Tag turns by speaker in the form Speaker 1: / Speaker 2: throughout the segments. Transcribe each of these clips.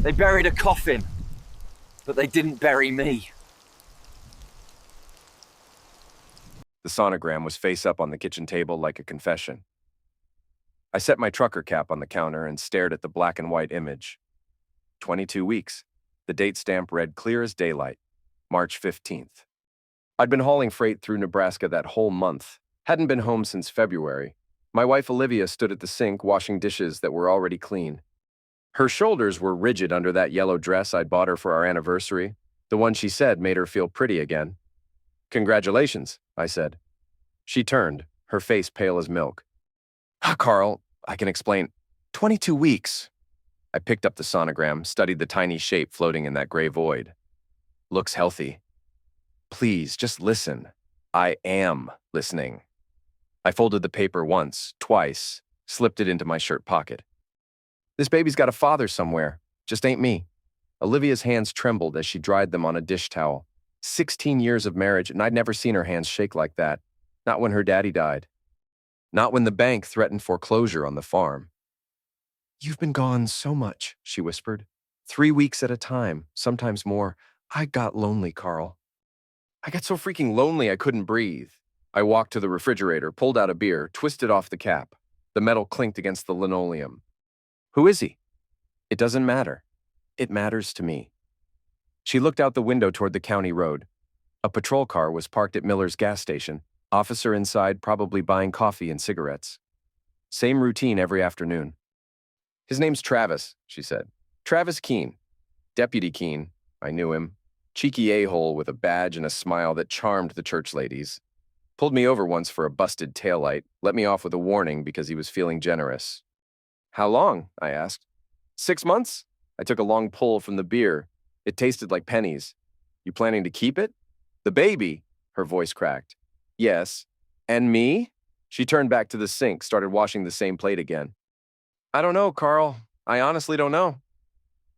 Speaker 1: They buried a coffin, but they didn't bury me.
Speaker 2: The sonogram was face up on the kitchen table like a confession. I set my trucker cap on the counter and stared at the black and white image. 22 weeks. The date stamp read clear as daylight, March 15th. I'd been hauling freight through Nebraska that whole month, hadn't been home since February. My wife Olivia stood at the sink washing dishes that were already clean. Her shoulders were rigid under that yellow dress I'd bought her for our anniversary, the one she said made her feel pretty again. "Congratulations," I said. She turned, her face pale as milk. "Carl, I can explain. 22 weeks. I picked up the sonogram, studied the tiny shape floating in that gray void. "Looks healthy. Please, just listen." "I am listening." I folded the paper once, twice, slipped it into my shirt pocket. "This baby's got a father somewhere, just ain't me." Olivia's hands trembled as she dried them on a dish towel. 16 years of marriage, and I'd never seen her hands shake like that. Not when her daddy died. Not when the bank threatened foreclosure on the farm. "You've been gone so much," she whispered. 3 weeks at a time, sometimes more. I got lonely, Carl. I got so freaking lonely I couldn't breathe. I walked to the refrigerator, pulled out a beer, twisted off the cap. The metal clinked against the linoleum. "Who is he?" "It doesn't matter. It matters to me." She looked out the window toward the county road. A patrol car was parked at Miller's gas station. Officer inside, probably buying coffee and cigarettes. Same routine every afternoon. "His name's Travis," she said. "Travis Keene. Deputy Keene. I knew him. Cheeky a-hole with a badge and a smile that charmed the church ladies. Pulled me over once for a busted taillight, let me off with a warning because he was feeling generous." "How long?" I asked. 6 months? I took a long pull from the beer. It tasted like pennies. "You planning to keep it?" "The baby?" Her voice cracked. "Yes. And me?" She turned back to the sink, started washing the same plate again. "I don't know, Carl. I honestly don't know."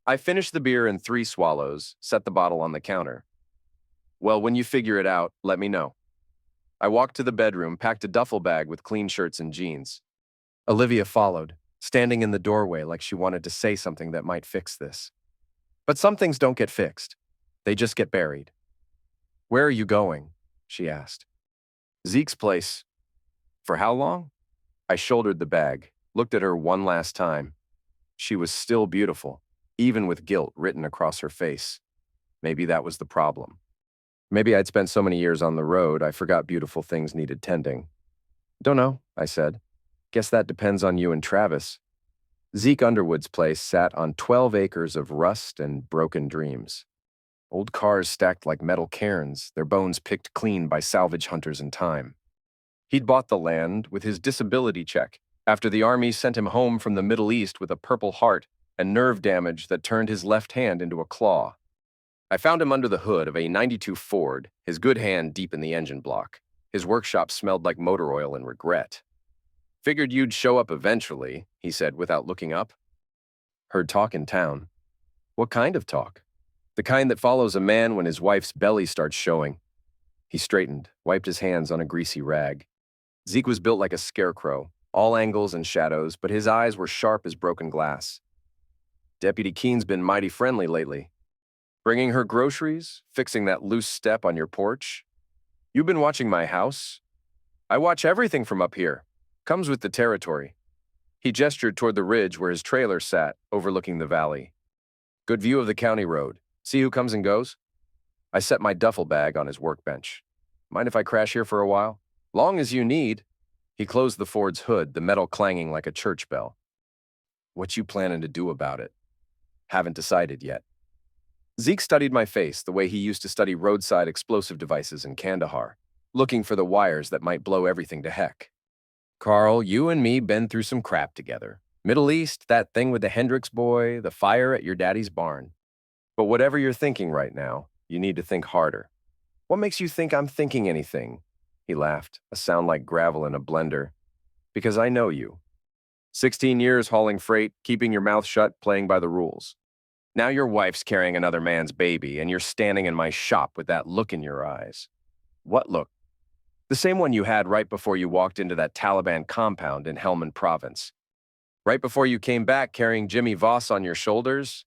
Speaker 2: I finished the beer in 3 swallows, set the bottle on the counter. "Well, when you figure it out, let me know." I walked to the bedroom, packed a duffel bag with clean shirts and jeans. Olivia followed, standing in the doorway like she wanted to say something that might fix this. But some things don't get fixed. They just get buried. "Where are you going?" she asked. "Zeke's place." "For how long?" I shouldered the bag, looked at her one last time. She was still beautiful, even with guilt written across her face. Maybe that was the problem. Maybe I'd spent so many years on the road, I forgot beautiful things needed tending. "Don't know," I said. "Guess that depends on you and Travis." Zeke Underwood's place sat on 12 acres of rust and broken dreams. Old cars stacked like metal cairns, their bones picked clean by salvage hunters in time. He'd bought the land with his disability check after the army sent him home from the Middle East with a Purple Heart and nerve damage that turned his left hand into a claw. I found him under the hood of a '92 Ford, his good hand deep in the engine block. His workshop smelled like motor oil and regret. "Figured you'd show up eventually," he said without looking up. "Heard talk in town." "What kind of talk?" "The kind that follows a man when his wife's belly starts showing." He straightened, wiped his hands on a greasy rag. Zeke was built like a scarecrow, all angles and shadows, but his eyes were sharp as broken glass. "Deputy Keene's been mighty friendly lately. Bringing her groceries, fixing that loose step on your porch. You've been watching my house? I watch everything from up here. Comes with the territory." He gestured toward the ridge where his trailer sat, overlooking the valley. "Good view of the county road. See who comes and goes?" I set my duffel bag on his workbench. "Mind if I crash here for a while?" "Long as you need." He closed the Ford's hood, the metal clanging like a church bell. "What you planning to do about it?" "Haven't decided yet." Zeke studied my face the way he used to study roadside explosive devices in Kandahar, looking for the wires that might blow everything to heck. "Carl, you and me been through some crap together. Middle East, that thing with the Hendricks boy, the fire at your daddy's barn. But whatever you're thinking right now, you need to think harder." "What makes you think I'm thinking anything?" He laughed, a sound like gravel in a blender. "Because I know you. 16 years hauling freight, keeping your mouth shut, playing by the rules. Now your wife's carrying another man's baby, and you're standing in my shop with that look in your eyes." "What look?" "The same one you had right before you walked into that Taliban compound in Helmand Province. Right before you came back carrying Jimmy Voss on your shoulders."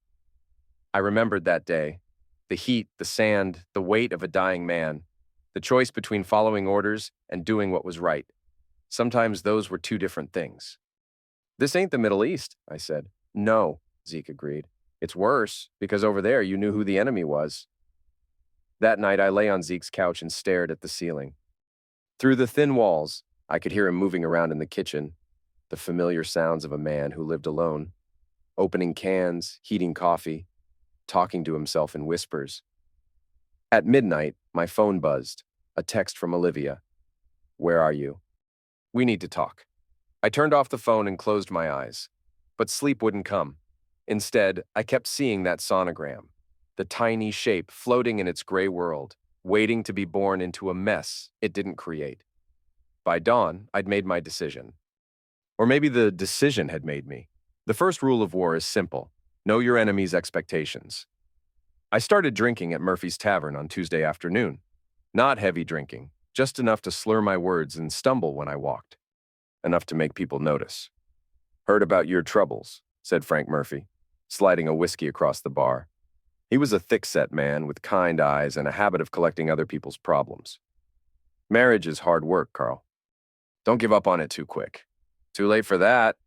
Speaker 2: I remembered that day. The heat, the sand, the weight of a dying man. The choice between following orders and doing what was right. Sometimes those were two different things. This ain't the Middle East, I said. No, Zeke agreed. It's worse, because over there you knew who the enemy was. That night I lay on Zeke's couch and stared at the ceiling. Through the thin walls, I could hear him moving around in the kitchen, the familiar sounds of a man who lived alone, opening cans, heating coffee, talking to himself in whispers. At midnight, my phone buzzed, a text from Olivia. Where are you? We need to talk. I turned off the phone and closed my eyes, but sleep wouldn't come. Instead, I kept seeing that sonogram, the tiny shape floating in its gray world, waiting to be born into a mess it didn't create. By dawn, I'd made my decision. Or maybe the decision had made me. The first rule of war is simple. Know your enemy's expectations. I started drinking at Murphy's Tavern on Tuesday afternoon. Not heavy drinking, just enough to slur my words and stumble when I walked. Enough to make people notice. Heard about your troubles, said Frank Murphy, sliding a whiskey across the bar. He was a thick-set man with kind eyes and a habit of collecting other people's problems. Marriage is hard work, Carl. Don't give up on it too quick. Too late for that.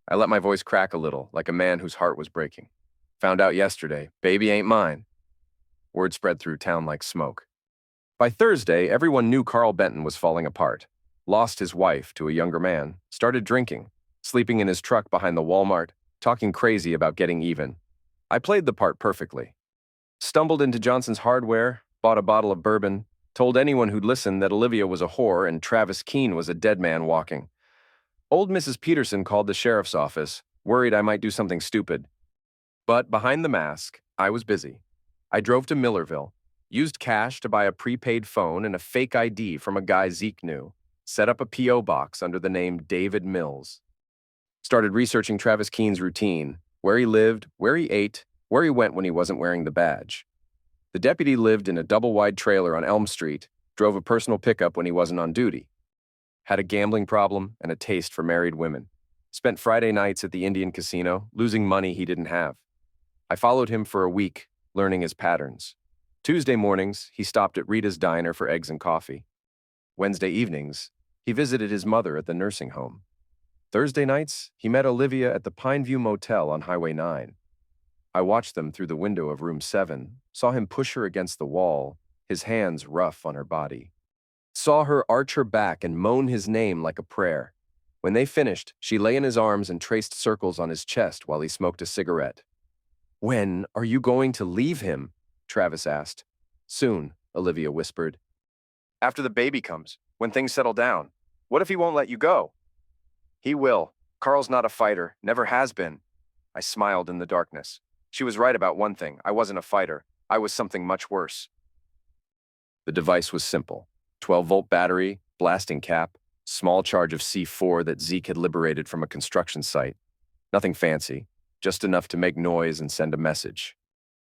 Speaker 2: I let my voice crack a little, like a man whose heart was breaking. Found out yesterday, baby ain't mine. Word spread through town like smoke. By Thursday, everyone knew Carl Benton was falling apart. Lost his wife to a younger man, started drinking, sleeping in his truck behind the Walmart, talking crazy about getting even. I played the part perfectly. Stumbled into Johnson's Hardware, bought a bottle of bourbon, told anyone who'd listen that Olivia was a whore and Travis Keene was a dead man walking. Old Mrs. Peterson called the sheriff's office, worried I might do something stupid. But behind the mask, I was busy. I drove to Millerville, used cash to buy a prepaid phone and a fake ID from a guy Zeke knew, set up a P.O. box under the name David Mills. Started researching Travis Keene's routine, where he lived, where he ate, where he went when he wasn't wearing the badge. The deputy lived in a double-wide trailer on Elm Street, drove a personal pickup when he wasn't on duty. Had a gambling problem and a taste for married women. Spent Friday nights at the Indian casino, losing money he didn't have. I followed him for a week, learning his patterns. Tuesday mornings, he stopped at Rita's Diner for eggs and coffee. Wednesday evenings, he visited his mother at the nursing home. Thursday nights, he met Olivia at the Pineview Motel on Highway 9. I watched them through the window of room 7, saw him push her against the wall, his hands rough on her body. Saw her arch her back and moan his name like a prayer. When they finished, she lay in his arms and traced circles on his chest while he smoked a cigarette. When are you going to leave him? Travis asked. Soon, Olivia whispered. After the baby comes, when things settle down. What if he won't let you go? He will. Carl's not a fighter, never has been. I smiled in the darkness. She was right about one thing. I wasn't a fighter. I was something much worse. The device was simple. 12-volt battery, blasting cap, small charge of C4 that Zeke had liberated from a construction site. Nothing fancy, just enough to make noise and send a message.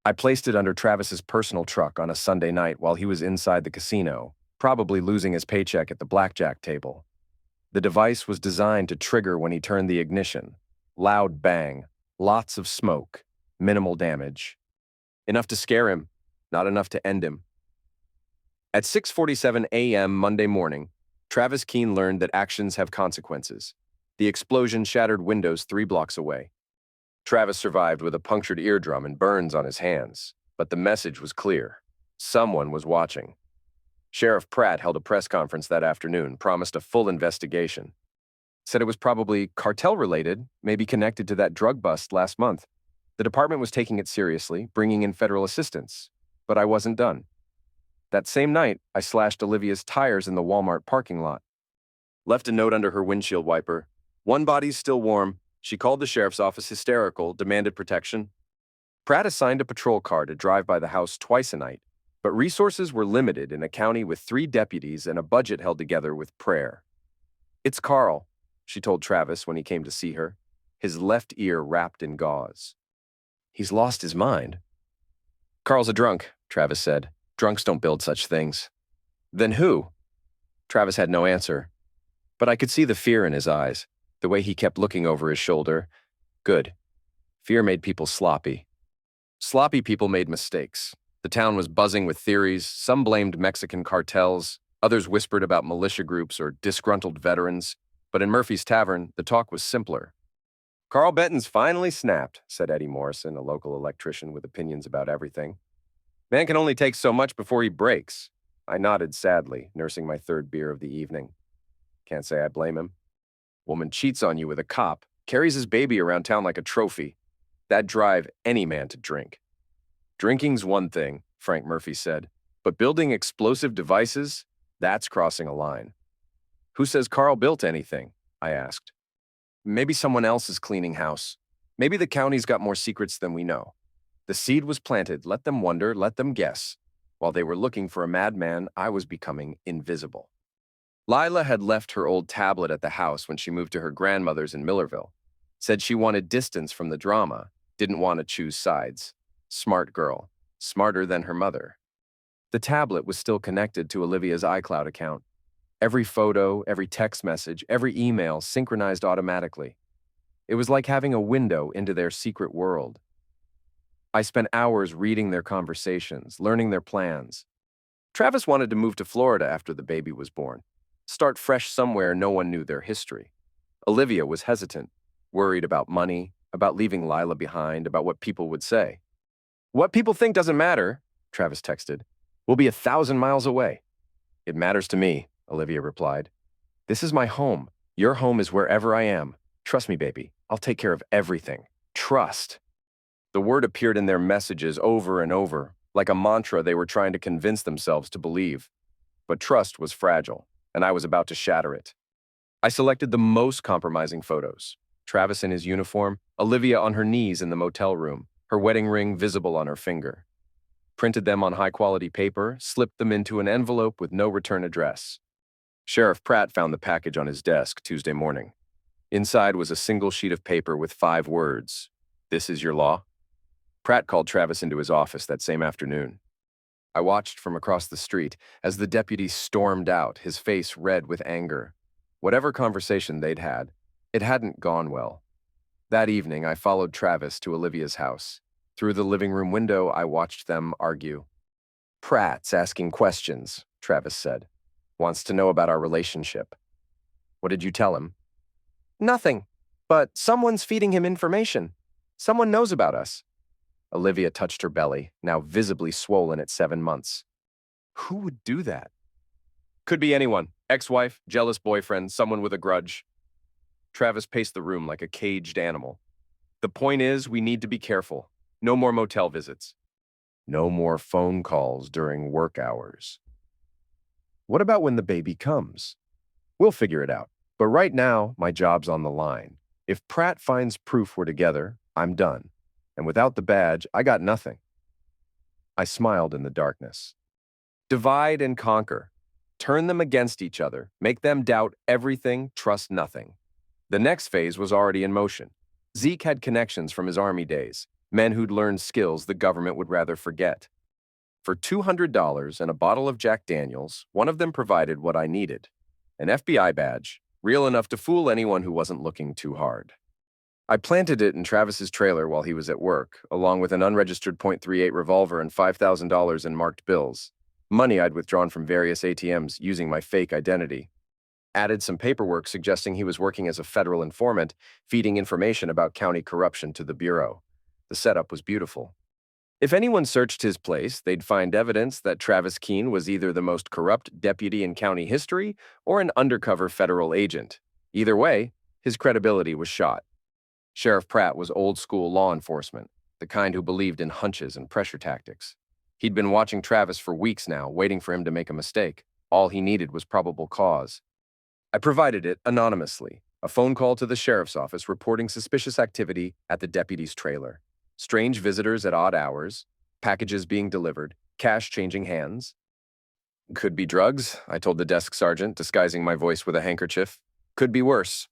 Speaker 2: I placed it under Travis's personal truck on a Sunday night while he was inside the casino, probably losing his paycheck at the blackjack table. The device was designed to trigger when he turned the ignition. Loud bang, lots of smoke, minimal damage. Enough to scare him, not enough to end him. At 6:47 a.m. Monday morning, Travis Keene learned that actions have consequences. The explosion shattered windows 3 blocks away. Travis survived with a punctured eardrum and burns on his hands, but the message was clear. Someone was watching. Sheriff Pratt held a press conference that afternoon, promised a full investigation. Said it was probably cartel-related, maybe connected to that drug bust last month. The department was taking it seriously, bringing in federal assistance. But I wasn't done. That same night, I slashed Olivia's tires in the Walmart parking lot. Left a note under her windshield wiper. One body's still warm. She called the sheriff's office hysterical, demanded protection. Pratt assigned a patrol car to drive by the house twice a night, but resources were limited in a county with 3 deputies and a budget held together with prayer. It's Carl, she told Travis when he came to see her, his left ear wrapped in gauze. He's lost his mind. Carl's a drunk, Travis said. Drunks don't build such things. Then who? Travis had no answer, but I could see the fear in his eyes, the way he kept looking over his shoulder. Good. Fear made people sloppy. Sloppy people made mistakes. The town was buzzing with theories. Some blamed Mexican cartels, others whispered about militia groups or disgruntled veterans. But in Murphy's Tavern, the talk was simpler. Carl Benton's finally snapped, said Eddie Morrison, a local electrician with opinions about everything. Man can only take so much before he breaks. I nodded sadly, nursing my third beer of the evening. Can't say I blame him. Woman cheats on you with a cop, carries his baby around town like a trophy. That'd drive any man to drink. Drinking's one thing, Frank Murphy said, but building explosive devices, that's crossing a line. Who says Carl built anything? I asked. Maybe someone else is cleaning house. Maybe the county's got more secrets than we know. The seed was planted, let them wonder, let them guess. While they were looking for a madman, I was becoming invisible. Lila had left her old tablet at the house when she moved to her grandmother's in Millerville. Said she wanted distance from the drama, didn't want to choose sides. Smart girl, smarter than her mother. The tablet was still connected to Olivia's iCloud account. Every photo, every text message, every email synchronized automatically. It was like having a window into their secret world. I spent hours reading their conversations, learning their plans. Travis wanted to move to Florida after the baby was born. Start fresh somewhere no one knew their history. Olivia was hesitant, worried about money, about leaving Lila behind, about what people would say. What people think doesn't matter, Travis texted. We'll be 1,000 miles away. It matters to me, Olivia replied. This is my home. Your home is wherever I am. Trust me, baby. I'll take care of everything. Trust. The word appeared in their messages over and over, like a mantra they were trying to convince themselves to believe. But trust was fragile, and I was about to shatter it. I selected the most compromising photos. Travis in his uniform, Olivia on her knees in the motel room, her wedding ring visible on her finger. Printed them on high-quality paper, slipped them into an envelope with no return address. Sheriff Pratt found the package on his desk Tuesday morning. Inside was a single sheet of paper with 5 words. This is your law? Pratt called Travis into his office that same afternoon. I watched from across the street as the deputy stormed out, his face red with anger. Whatever conversation they'd had, it hadn't gone well. That evening, I followed Travis to Olivia's house. Through the living room window, I watched them argue. Pratt's asking questions, Travis said. Wants to know about our relationship. What did you tell him? Nothing, but someone's feeding him information. Someone knows about us. Olivia touched her belly, now visibly swollen at 7 months. Who would do that? Could be anyone. Ex-wife, jealous boyfriend, someone with a grudge. Travis paced the room like a caged animal. The point is, we need to be careful. No more motel visits. No more phone calls during work hours. What about when the baby comes? We'll figure it out. But right now, my job's on the line. If Pratt finds proof we're together, I'm done. And without the badge, I got nothing. I smiled in the darkness. Divide and conquer. Turn them against each other. Make them doubt everything, trust nothing. The next phase was already in motion. Zeke had connections from his army days, men who'd learned skills the government would rather forget. For $200 and a bottle of Jack Daniels, one of them provided what I needed. An FBI badge, real enough to fool anyone who wasn't looking too hard. I planted it in Travis's trailer while he was at work, along with an unregistered .38 revolver and $5,000 in marked bills, money I'd withdrawn from various ATMs using my fake identity. Added some paperwork suggesting he was working as a federal informant, feeding information about county corruption to the Bureau. The setup was beautiful. If anyone searched his place, they'd find evidence that Travis Keene was either the most corrupt deputy in county history or an undercover federal agent. Either way, his credibility was shot. Sheriff Pratt was old-school law enforcement, the kind who believed in hunches and pressure tactics. He'd been watching Travis for weeks now, waiting for him to make a mistake. All he needed was probable cause. I provided it anonymously, a phone call to the sheriff's office reporting suspicious activity at the deputy's trailer. Strange visitors at odd hours, packages being delivered, cash changing hands. Could be drugs, I told the desk sergeant, disguising my voice with a handkerchief. Could be worse.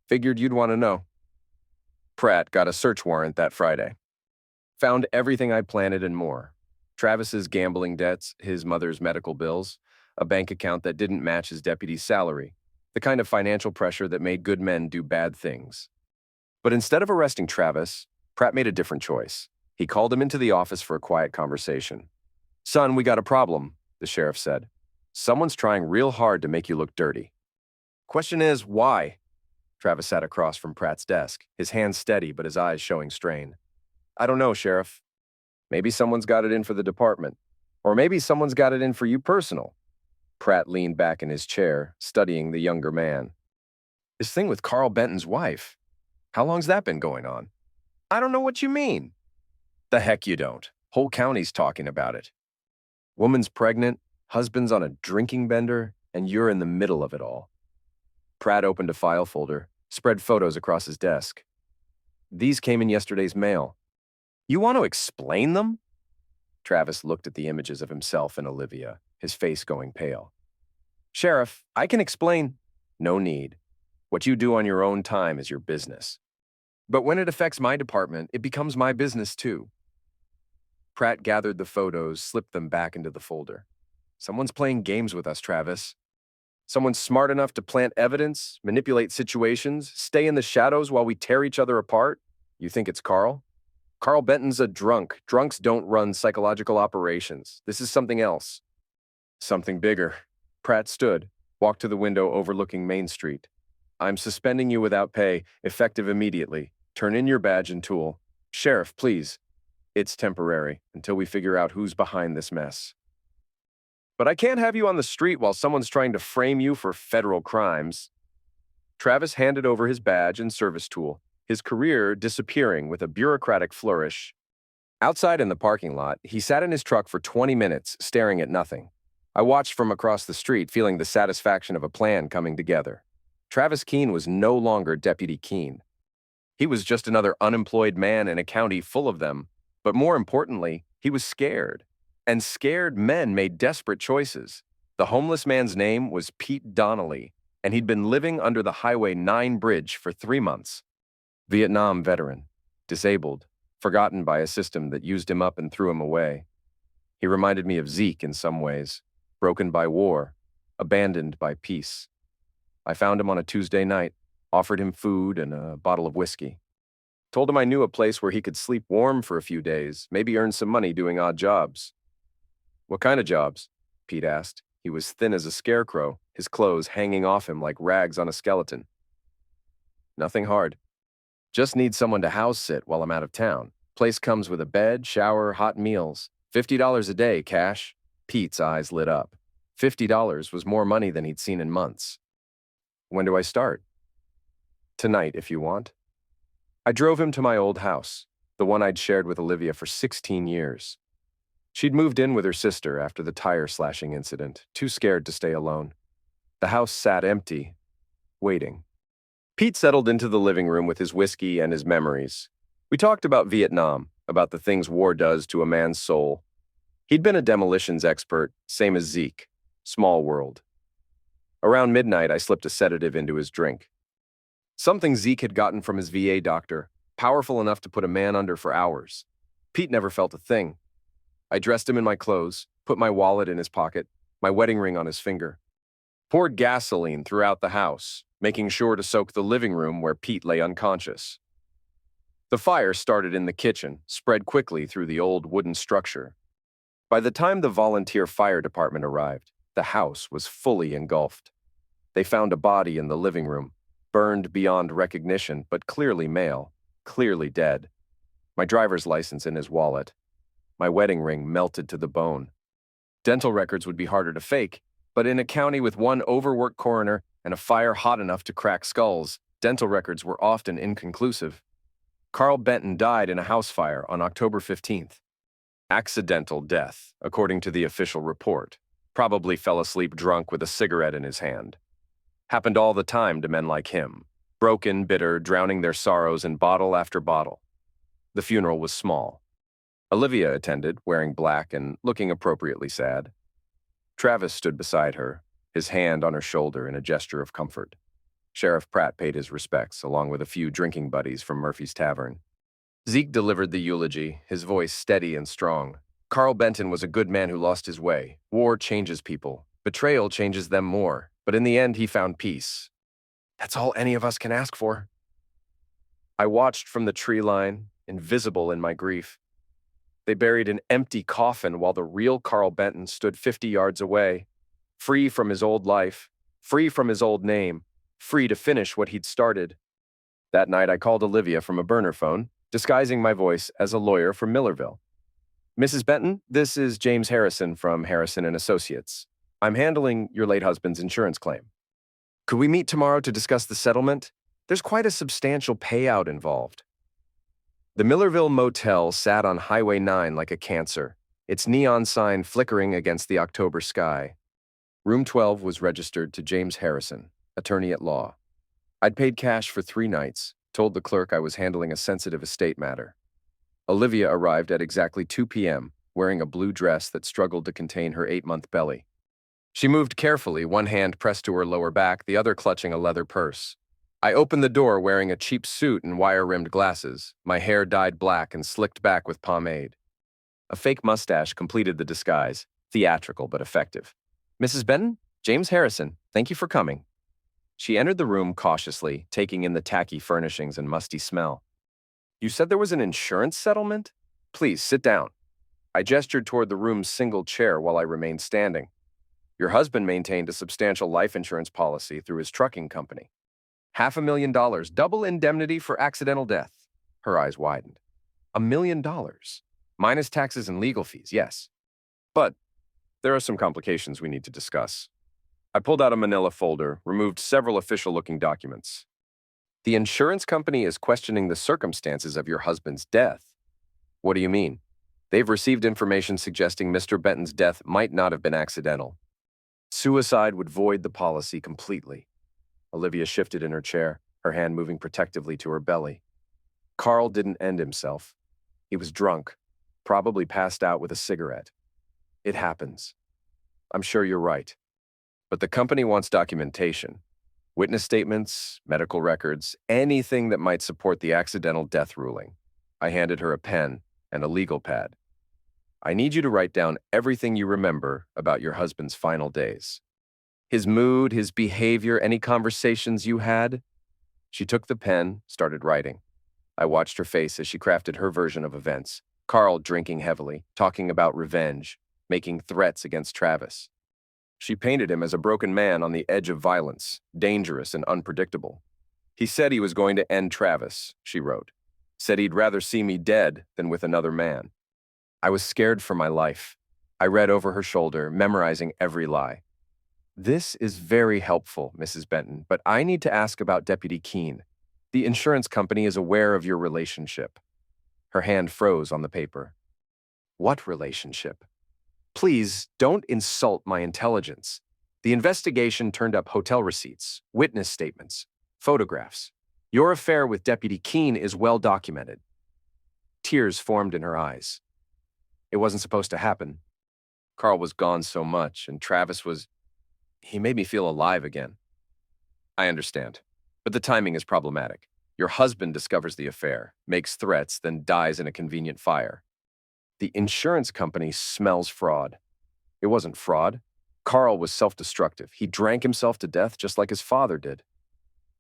Speaker 2: Figured you'd want to know. Pratt got a search warrant that Friday. Found everything I'd planted and more. Travis's gambling debts, his mother's medical bills, a bank account that didn't match his deputy's salary, the kind of financial pressure that made good men do bad things. But instead of arresting Travis, Pratt made a different choice. He called him into the office for a quiet conversation. "Son, we got a problem," the sheriff said. "Someone's trying real hard to make you look dirty." "Question is, why?" Travis sat across from Pratt's desk, his hands steady but his eyes showing strain. "I don't know, Sheriff. Maybe someone's got it in for the department. Or maybe someone's got it in for you personal." Pratt leaned back in his chair, studying the younger man. "This thing with Carl Benton's wife. How long's that been going on?" "I don't know what you mean." "The heck you don't. Whole county's talking about it. Woman's pregnant, husband's on a drinking bender, and you're in the middle of it all." Pratt opened a file folder, spread photos across his desk. "These came in yesterday's mail." "You want to explain them?" Travis looked at the images of himself and Olivia, his face going pale. "Sheriff, I can explain." "No need. What you do on your own time is your business. But when it affects my department, it becomes my business too." Pratt gathered the photos, slipped them back into the folder. "Someone's playing games with us, Travis. Someone's smart enough to plant evidence, manipulate situations, stay in the shadows while we tear each other apart. You think it's Carl? Carl Benton's a drunk. Drunks don't run psychological operations. This is something else." "Something bigger." Pratt stood, walked to the window overlooking Main Street. "I'm suspending you without pay, effective immediately. Turn in your badge and tool. Sheriff, please. It's temporary, until we figure out who's behind this mess." "But I can't have you on the street while someone's trying to frame you for federal crimes." Travis handed over his badge and service tool, his career disappearing with a bureaucratic flourish. Outside in the parking lot, he sat in his truck for 20 minutes, staring at nothing. I watched from across the street, feeling the satisfaction of a plan coming together. Travis Keene was no longer Deputy Keene. He was just another unemployed man in a county full of them. But more importantly, he was scared. And scared men made desperate choices. The homeless man's name was Pete Donnelly, and he'd been living under the Highway 9 bridge for 3 months. Vietnam veteran, disabled, forgotten by a system that used him up and threw him away. He reminded me of Zeke in some ways, broken by war, abandoned by peace. I found him on a Tuesday night, offered him food and a bottle of whiskey. Told him I knew a place where he could sleep warm for a few days, maybe earn some money doing odd jobs. "What kind of jobs?" Pete asked. He was thin as a scarecrow, his clothes hanging off him like rags on a skeleton. "Nothing hard. Just need someone to house sit while I'm out of town. Place comes with a bed, shower, hot meals. $50 a day, cash." Pete's eyes lit up. $50 was more money than he'd seen in months. "When do I start?" "Tonight, if you want." I drove him to my old house, the one I'd shared with Olivia for 16 years. She'd moved in with her sister after the tire slashing incident, too scared to stay alone. The house sat empty, waiting. Pete settled into the living room with his whiskey and his memories. We talked about Vietnam, about the things war does to a man's soul. He'd been a demolitions expert, same as Zeke. Small world. Around midnight, I slipped a sedative into his drink. Something Zeke had gotten from his VA doctor, powerful enough to put a man under for hours. Pete never felt a thing. I dressed him in my clothes, put my wallet in his pocket, my wedding ring on his finger. Poured gasoline throughout the house, making sure to soak the living room where Pete lay unconscious. The fire started in the kitchen, spread quickly through the old wooden structure. By the time the volunteer fire department arrived, the house was fully engulfed. They found a body in the living room, burned beyond recognition, but clearly male, clearly dead. My driver's license in his wallet. My wedding ring melted to the bone. Dental records would be harder to fake, but in a county with one overworked coroner and a fire hot enough to crack skulls, dental records were often inconclusive. Carl Benton died in a house fire on October 15th. Accidental death, according to the official report. Probably fell asleep drunk with a cigarette in his hand. Happened all the time to men like him. Broken, bitter, drowning their sorrows in bottle after bottle. The funeral was small. Olivia attended, wearing black and looking appropriately sad. Travis stood beside her, his hand on her shoulder in a gesture of comfort. Sheriff Pratt paid his respects, along with a few drinking buddies from Murphy's Tavern. Zeke delivered the eulogy, his voice steady and strong. Carl Benton was a good man who lost his way. War changes people. Betrayal changes them more. But in the end, he found peace. That's all any of us can ask for. I watched from the tree line, invisible in my grief. They buried an empty coffin while the real Carl Benton stood 50 yards away, free from his old life, free from his old name, free to finish what he'd started. That night, I called Olivia from a burner phone, disguising my voice as a lawyer from Millerville. Mrs. Benton, this is James Harrison from Harrison and Associates. I'm handling your late husband's insurance claim. Could we meet tomorrow to discuss the settlement? There's quite a substantial payout involved. The Millerville Motel sat on Highway 9 like a cancer, its neon sign flickering against the October sky. Room 12 was registered to James Harrison, attorney at law. I'd paid cash for 3 nights, told the clerk I was handling a sensitive estate matter. Olivia arrived at exactly 2 p.m., wearing a blue dress that struggled to contain her 8-month belly. She moved carefully, one hand pressed to her lower back, the other clutching a leather purse. I opened the door wearing a cheap suit and wire-rimmed glasses, my hair dyed black and slicked back with pomade. A fake mustache completed the disguise, theatrical but effective. Mrs. Benton, James Harrison, thank you for coming. She entered the room cautiously, taking in the tacky furnishings and musty smell. You said there was an insurance settlement? Please, sit down. I gestured toward the room's single chair while I remained standing. Your husband maintained a substantial life insurance policy through his trucking company. $500,000, double indemnity for accidental death. Her eyes widened. $1 million. Minus taxes and legal fees, yes. But there are some complications we need to discuss. I pulled out a manila folder, removed several official-looking documents. The insurance company is questioning the circumstances of your husband's death. What do you mean? They've received information suggesting Mr. Benton's death might not have been accidental. Suicide would void the policy completely. Olivia shifted in her chair, her hand moving protectively to her belly. Carl didn't end himself. He was drunk, probably passed out with a cigarette. It happens. I'm sure you're right. But the company wants documentation. Witness statements, medical records, anything that might support the accidental death ruling. I handed her a pen and a legal pad. I need you to write down everything you remember about your husband's final days. His mood, his behavior, any conversations you had. She took the pen, started writing. I watched her face as she crafted her version of events. Carl drinking heavily, talking about revenge, making threats against Travis. She painted him as a broken man on the edge of violence, dangerous and unpredictable. He said he was going to end Travis, she wrote. Said he'd rather see me dead than with another man. I was scared for my life. I read over her shoulder, memorizing every lie. This is very helpful, Mrs. Benton, but I need to ask about Deputy Keene. The insurance company is aware of your relationship. Her hand froze on the paper. What relationship? Please, don't insult my intelligence. The investigation turned up hotel receipts, witness statements, photographs. Your affair with Deputy Keene is well documented. Tears formed in her eyes. It wasn't supposed to happen. Carl was gone so much, and Travis was... He made me feel alive again. I understand, but the timing is problematic. Your husband discovers the affair, makes threats, then dies in a convenient fire. The insurance company smells fraud. It wasn't fraud. Carl was self-destructive. He drank himself to death just like his father did.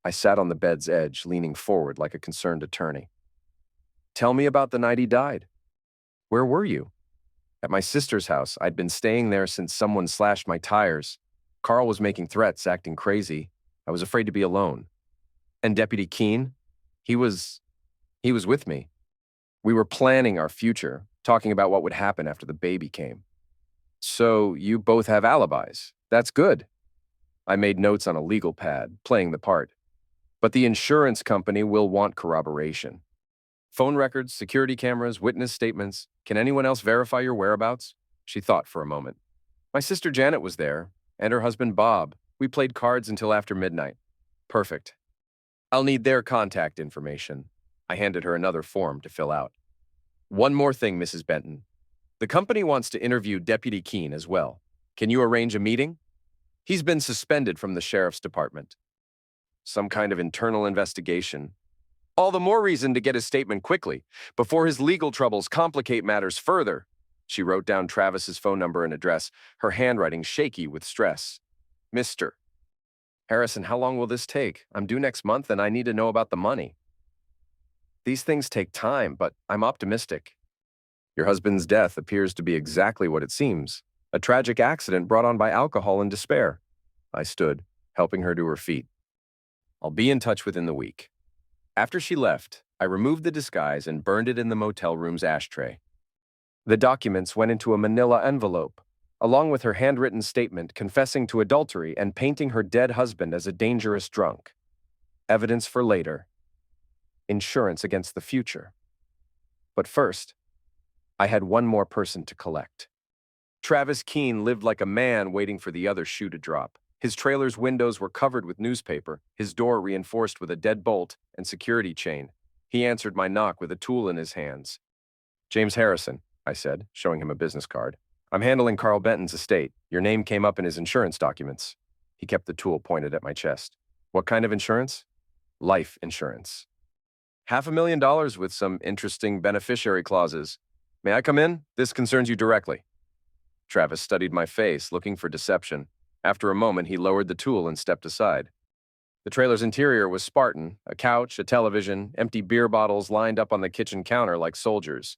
Speaker 2: I sat on the bed's edge, leaning forward like a concerned attorney. Tell me about the night he died. Where were you? At my sister's house. I'd been staying there since someone slashed my tires. Carl was making threats, acting crazy. I was afraid to be alone. And Deputy Keene? He was with me. We were planning our future, talking about what would happen after the baby came. So you both have alibis. That's good. I made notes on a legal pad, playing the part. But the insurance company will want corroboration. Phone records, security cameras, witness statements. Can anyone else verify your whereabouts? She thought for a moment. My sister Janet was there, and her husband Bob. We played cards until after midnight. Perfect. I'll need their contact information. I handed her another form to fill out. One more thing, Mrs. Benton. The company wants to interview Deputy Keene as well. Can you arrange a meeting? He's been suspended from the sheriff's department. Some kind of internal investigation. All the more reason to get his statement quickly, before his legal troubles complicate matters further. She wrote down Travis's phone number and address, her handwriting shaky with stress. Mr. Harrison, how long will this take? I'm due next month and I need to know about the money. These things take time, but I'm optimistic. Your husband's death appears to be exactly what it seems, a tragic accident brought on by alcohol and despair. I stood, helping her to her feet. I'll be in touch within the week. After she left, I removed the disguise and burned it in the motel room's ashtray. The documents went into a manila envelope, along with her handwritten statement confessing to adultery and painting her dead husband as a dangerous drunk. Evidence for later. Insurance against the future. But first, I had one more person to collect. Travis Keene lived like a man waiting for the other shoe to drop. His trailer's windows were covered with newspaper, his door reinforced with a deadbolt and security chain. He answered my knock with a tool in his hands. "James Harrison," I said, showing him a business card. "I'm handling Carl Benton's estate. Your name came up in his insurance documents." He kept the tool pointed at my chest. "What kind of insurance?" "Life insurance." $500,000 with some interesting beneficiary clauses. "May I come in? This concerns you directly." Travis studied my face, looking for deception. After a moment, he lowered the tool and stepped aside. The trailer's interior was Spartan, a couch, a television, empty beer bottles lined up on the kitchen counter like soldiers.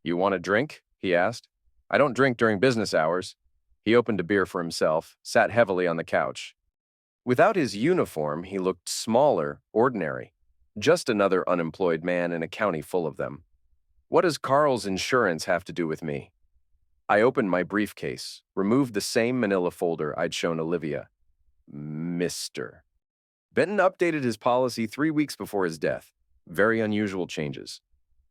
Speaker 2: "You want a drink?" he asked. "I don't drink during business hours." He opened a beer for himself, sat heavily on the couch. Without his uniform, he looked smaller, ordinary. Just another unemployed man in a county full of them. What does Carl's insurance have to do with me? I opened my briefcase, removed the same manila folder I'd shown Olivia. Mr. Benton updated his policy 3 weeks before his death. Very unusual changes.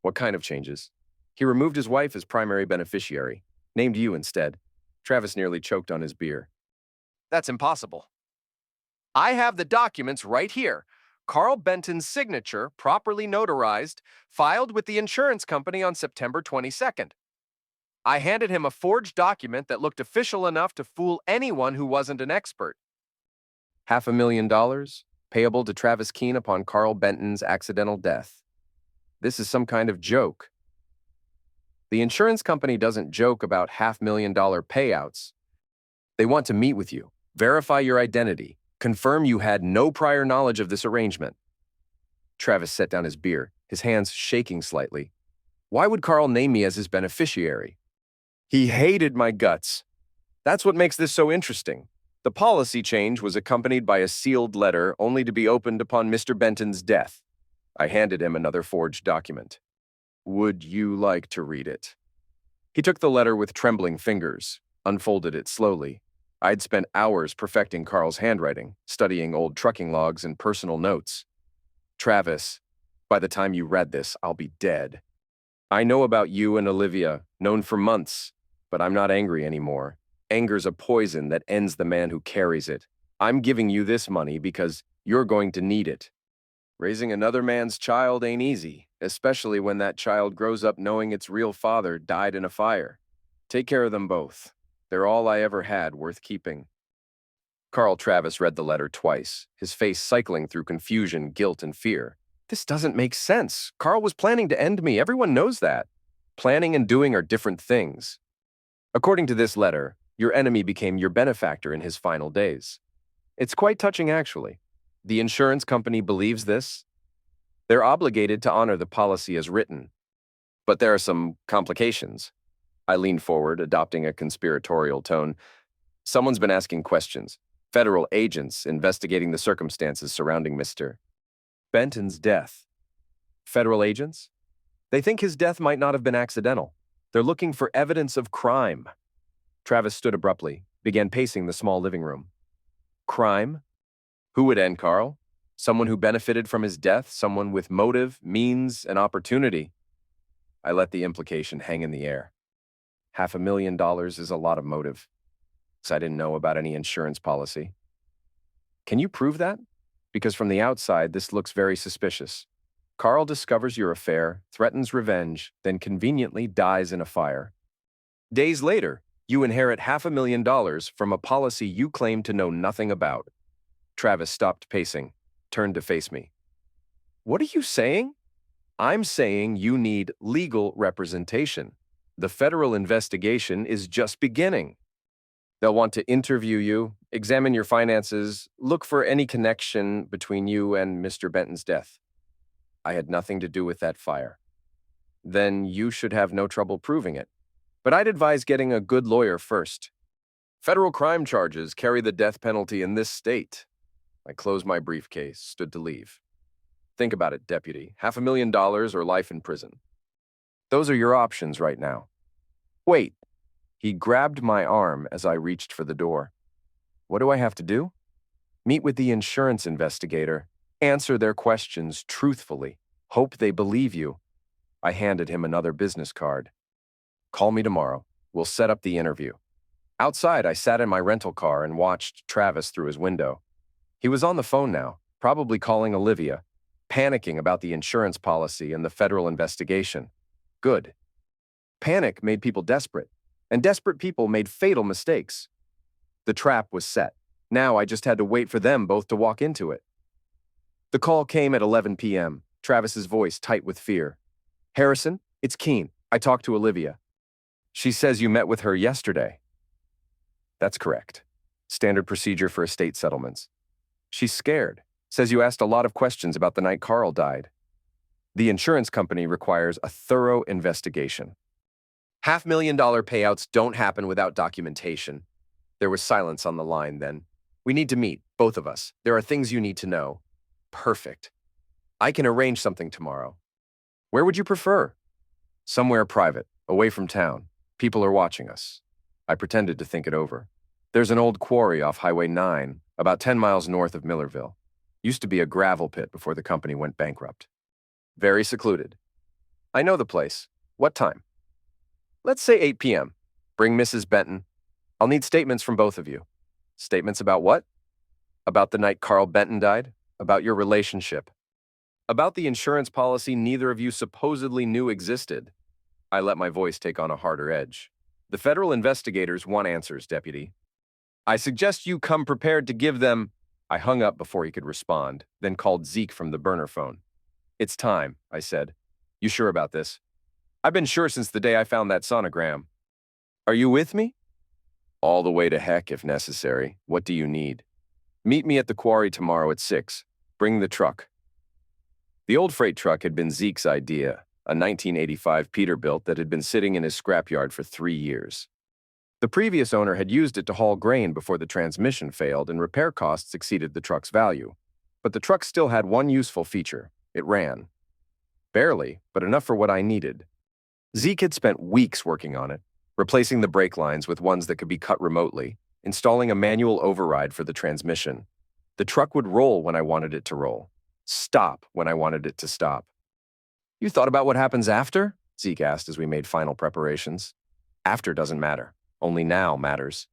Speaker 2: What kind of changes? He removed his wife as primary beneficiary, named you instead. Travis nearly choked on his beer. "That's impossible. I have the documents right here. Carl Benton's signature, properly notarized, filed with the insurance company on September 22nd. I handed him a forged document that looked official enough to fool anyone who wasn't an expert. $500,000, payable to Travis Keene upon Carl Benton's accidental death. This is some kind of joke. The insurance company doesn't joke about $500,000 payouts. They want to meet with you, verify your identity, confirm you had no prior knowledge of this arrangement." Travis set down his beer, his hands shaking slightly. "Why would Carl name me as his beneficiary?" "He hated my guts. That's what makes this so interesting. The policy change was accompanied by a sealed letter only to be opened upon Mr. Benton's death." I handed him another forged document. "Would you like to read it?" He took the letter with trembling fingers, unfolded it slowly. I'd spent hours perfecting Carl's handwriting, studying old trucking logs and personal notes. "Travis, by the time you read this, I'll be dead. I know about you and Olivia, known for months, but I'm not angry anymore. Anger's a poison that ends the man who carries it. I'm giving you this money because you're going to need it. Raising another man's child ain't easy, especially when that child grows up knowing its real father died in a fire. Take care of them both. They're all I ever had worth keeping." Carl Travis read the letter twice, his face cycling through confusion, guilt, and fear. This doesn't make sense. Carl was planning to end me. Everyone knows that. Planning and doing are different things. According to this letter, your enemy became your benefactor in his final days. It's quite touching, actually. The insurance company believes this. They're obligated to honor the policy as written. But there are some complications. I leaned forward, adopting a conspiratorial tone. "Someone's been asking questions. Federal agents investigating the circumstances surrounding Mr. Benton's death." "Federal agents? They think his death might not have been accidental. They're looking for evidence of crime." Travis stood abruptly, began pacing the small living room. "Crime? Who would end Carl? Someone who benefited from his death, someone with motive, means, and opportunity." I let the implication hang in the air. $500,000 is a lot of motive. So I didn't know about any insurance policy. "Can you prove that? Because from the outside, this looks very suspicious. Carl discovers your affair, threatens revenge, then conveniently dies in a fire. Days later, you inherit $500,000 from a policy you claim to know nothing about." Travis stopped pacing, turned to face me. "What are you saying?" "I'm saying you need legal representation. The federal investigation is just beginning. They'll want to interview you, examine your finances, look for any connection between you and Mr. Benton's death. I had nothing to do with that fire. then you should have no trouble proving it. But I'd advise getting a good lawyer first. Federal crime charges carry the death penalty in this state. I closed my briefcase, stood to leave. Think about it, deputy. $500,000 or life in prison. Those are your options right now. Wait. He grabbed my arm as I reached for the door. What do I have to do? Meet with the insurance investigator. Answer their questions truthfully. Hope they believe you. I handed him another business card. Call me tomorrow. We'll set up the interview. Outside, I sat in my rental car and watched Travis through his window. He was on the phone now, probably calling Olivia, panicking about the insurance policy and the federal investigation. Good. Panic made people desperate, and desperate people made fatal mistakes. The trap was set. Now I just had to wait for them both to walk into it. The call came at 11 p.m., Travis's voice tight with fear. Harrison, it's Keen. I talked to Olivia. She says you met with her yesterday. That's correct. Standard procedure for estate settlements. She's scared. Says you asked a lot of questions about the night Carl died. The insurance company requires a thorough investigation. $500,000 payouts don't happen without documentation. There was silence on the line then. We need to meet, both of us. There are things you need to know. Perfect. I can arrange something tomorrow. Where would you prefer? Somewhere private, away from town. People are watching us. I pretended to think it over. There's an old quarry off Highway 9, about 10 miles north of Millerville. Used to be a gravel pit before the company went bankrupt. Very secluded. I know the place. What time? Let's say 8 p.m. Bring Mrs. Benton. I'll need statements from both of you. Statements about what? About the night Carl Benton died? About your relationship? About the insurance policy neither of you supposedly knew existed. I let my voice take on a harder edge. The federal investigators want answers, deputy. I suggest you come prepared to give them. I hung up before he could respond, then called Zeke from the burner phone. It's time, I said. You sure about this? I've been sure since the day I found that sonogram. Are you with me? All the way to heck if necessary. What do you need? Meet me at the quarry tomorrow at 6. Bring the truck. The old freight truck had been Zeke's idea, a 1985 Peterbilt that had been sitting in his scrapyard for 3 years. The previous owner had used it to haul grain before the transmission failed and repair costs exceeded the truck's value. But the truck still had one useful feature. It ran. Barely, but enough for what I needed. Zeke had spent weeks working on it, replacing the brake lines with ones that could be cut remotely, installing a manual override for the transmission. The truck would roll when I wanted it to roll, stop when I wanted it to stop. You thought about what happens after? Zeke asked as we made final preparations. After doesn't matter. Only now matters.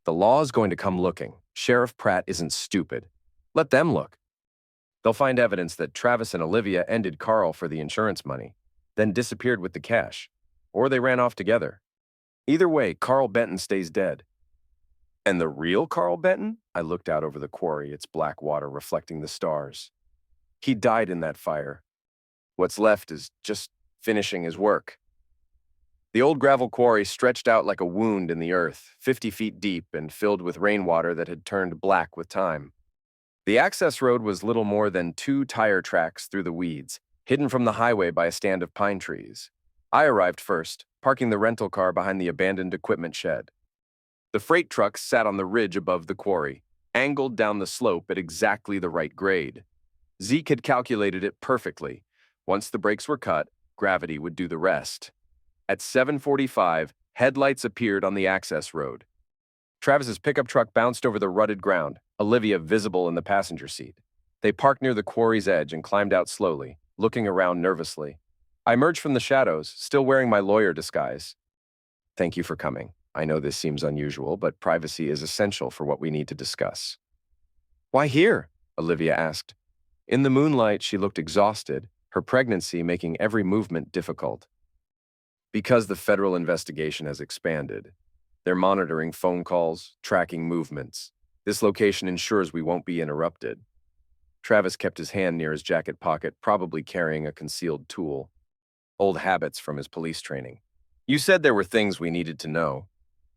Speaker 2: The law is going to come looking. Sheriff Pratt isn't stupid. Let them look. They'll find evidence that Travis and Olivia ended Carl for the insurance money, then disappeared with the cash. Or they ran off together. Either way, Carl Benton stays dead. And the real Carl Benton? I looked out over the quarry, its black water reflecting the stars. He died in that fire. What's left is just finishing his work. The old gravel quarry stretched out like a wound in the earth, 50 feet deep and filled with rainwater that had turned black with time. The access road was little more than 2 tire tracks through the weeds, hidden from the highway by a stand of pine trees. I arrived first, parking the rental car behind the abandoned equipment shed. The freight truck sat on the ridge above the quarry, angled down the slope at exactly the right grade. Zeke had calculated it perfectly. Once the brakes were cut, gravity would do the rest. At 7:45, headlights appeared on the access road. Travis's pickup truck bounced over the rutted ground, Olivia visible in the passenger seat. They parked near the quarry's edge and climbed out slowly, looking around nervously. I emerged from the shadows, still wearing my lawyer disguise. Thank you for coming. I know this seems unusual, but privacy is essential for what we need to discuss. Why here? Olivia asked. In the moonlight, she looked exhausted, her pregnancy making every movement difficult. Because the federal investigation has expanded. They're monitoring phone calls, tracking movements. This location ensures we won't be interrupted. Travis kept his hand near his jacket pocket, probably carrying a concealed tool. Old habits from his police training. You said there were things we needed to know.